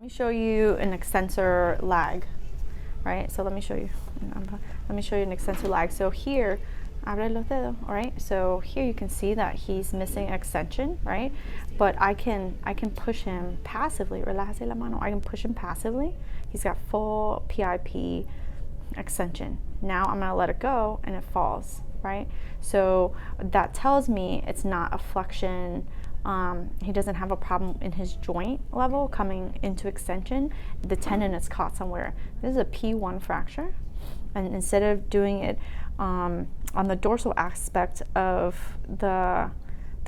me show you an extensor lag, right? So let me show you an extensor lag. So here, abre los dedos, all right? So here you can see that he's missing extension, right? But I can push him passively. Relájese la mano. I can push him passively. He's got full PIP extension. Now I'm gonna let it go and it falls, right? So that tells me it's not a flexion. He doesn't have a problem in his joint level coming into extension. The tendon is caught somewhere. This is a P1 fracture. And instead of doing it on the dorsal aspect of the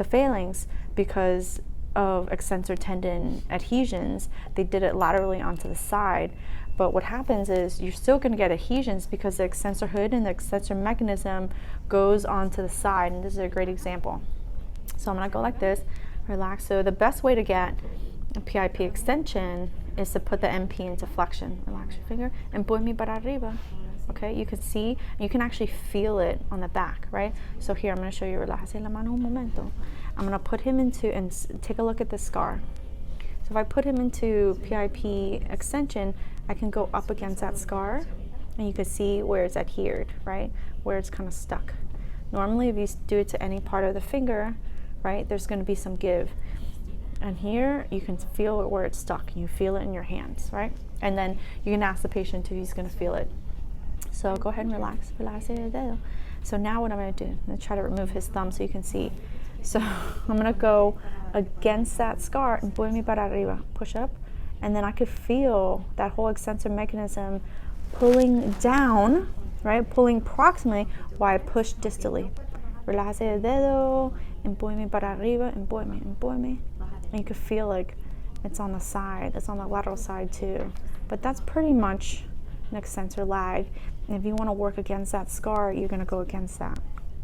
phalanx, because of extensor tendon adhesions, they did it laterally onto the side. But what happens is you're still going to get adhesions because the extensor hood and the extensor mechanism goes onto the side. And this is a great example. So I'm going to go like this, relax. So the best way to get a PIP extension is to put the MP into flexion. Relax your finger and push me para arriba. Okay, you can see, you can actually feel it on the back, right? So here, I'm going to show you, relájese la mano un momento. I'm going to put him into, and take a look at this scar. So if I put him into PIP extension, I can go up against that scar and you can see where it's adhered, right? Where it's kind of stuck. Normally, if you do it to any part of the finger, right, there's going to be some give. And here, you can feel it where it's stuck. You feel it in your hands, right? And then you can ask the patient if he's going to feel it. So go ahead and relax. So now what I'm going to do, I'm going to try to remove his thumb so you can see. So I'm going to go against that scar and push me para arriba, push up. And then I could feel that whole extensor mechanism pulling down, right? Pulling proximally while I push distally. Relájese el dedo, empuje me para arriba, empuje me. And you can feel like it's on the side, it's on the lateral side too. But that's pretty much an extensor lag. And if you want to work against that scar, you're going to go against that.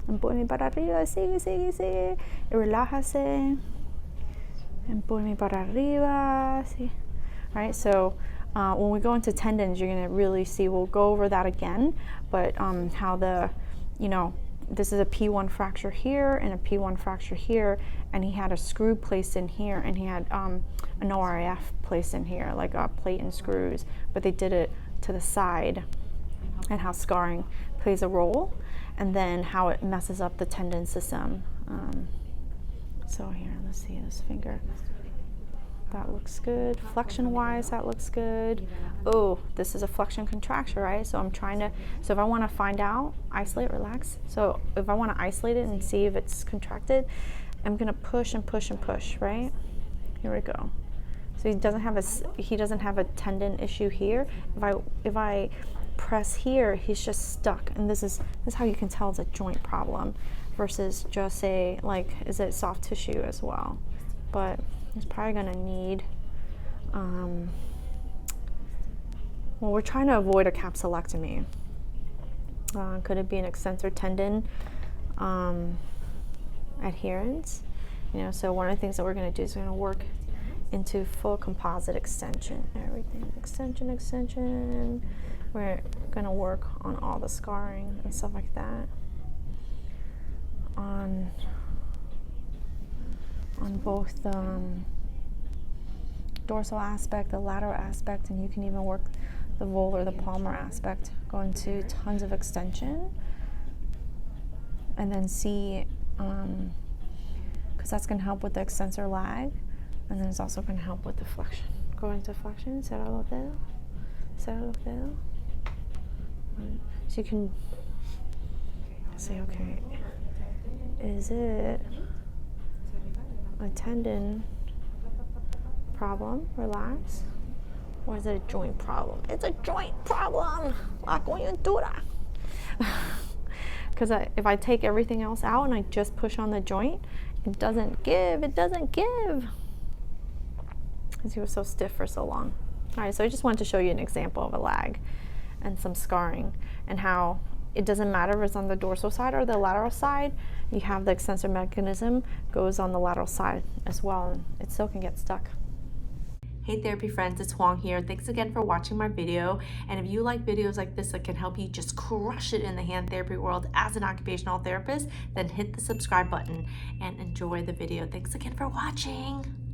Empuje me para arriba, sigue. Relájese. Empuje me para arriba, sí. Right, so when we go into tendons, you're going to really see, we'll go over that again, but how the, this is a P1 fracture here and a P1 fracture here, and he had a screw placed in here, and he had an ORIF placed in here, like a plate and screws, but they did it to the side, and how scarring plays a role, and then how it messes up the tendon system. So here, let's see this finger. That looks good. Flexion wise, that looks good. Oh, this is a flexion contracture, right? So I'm trying to, so if I want to find out, isolate, relax. So if I want to isolate it and see if it's contracted, I'm going to push and push and push, right? Here we go. So he doesn't have a tendon issue here. If I press here, he's just stuck. And this is how you can tell it's a joint problem versus just say, like, is it soft tissue as well? But he's probably going to need, well, we're trying to avoid a capsulectomy. Could it be an extensor tendon adherence? So one of the things that we're going to do is we're going to work into full composite extension. Everything, extension. We're going to work on all the scarring and stuff like that. On both the dorsal aspect, the lateral aspect, and you can even work the volar, the palmar aspect. Go into tons of extension, and then see, because that's going to help with the extensor lag, and then it's also going to help with the flexion. Go into flexion, cerra los dedos. So you can say, okay, is it a tendon problem, relax, or is it a joint problem? It's a joint problem, la coyuntura. Because if I take everything else out and I just push on the joint, it doesn't give, because he was so stiff for so long. All right, so I just wanted to show you an example of a lag and some scarring, and how it doesn't matter if it's on the dorsal side or the lateral side. You have the extensor mechanism goes on the lateral side as well, and it still can get stuck. Hey therapy friends, it's Huang here. Thanks again for watching my video. And if you like videos like this that can help you just crush it in the hand therapy world as an occupational therapist, then hit the subscribe button and enjoy the video. Thanks again for watching.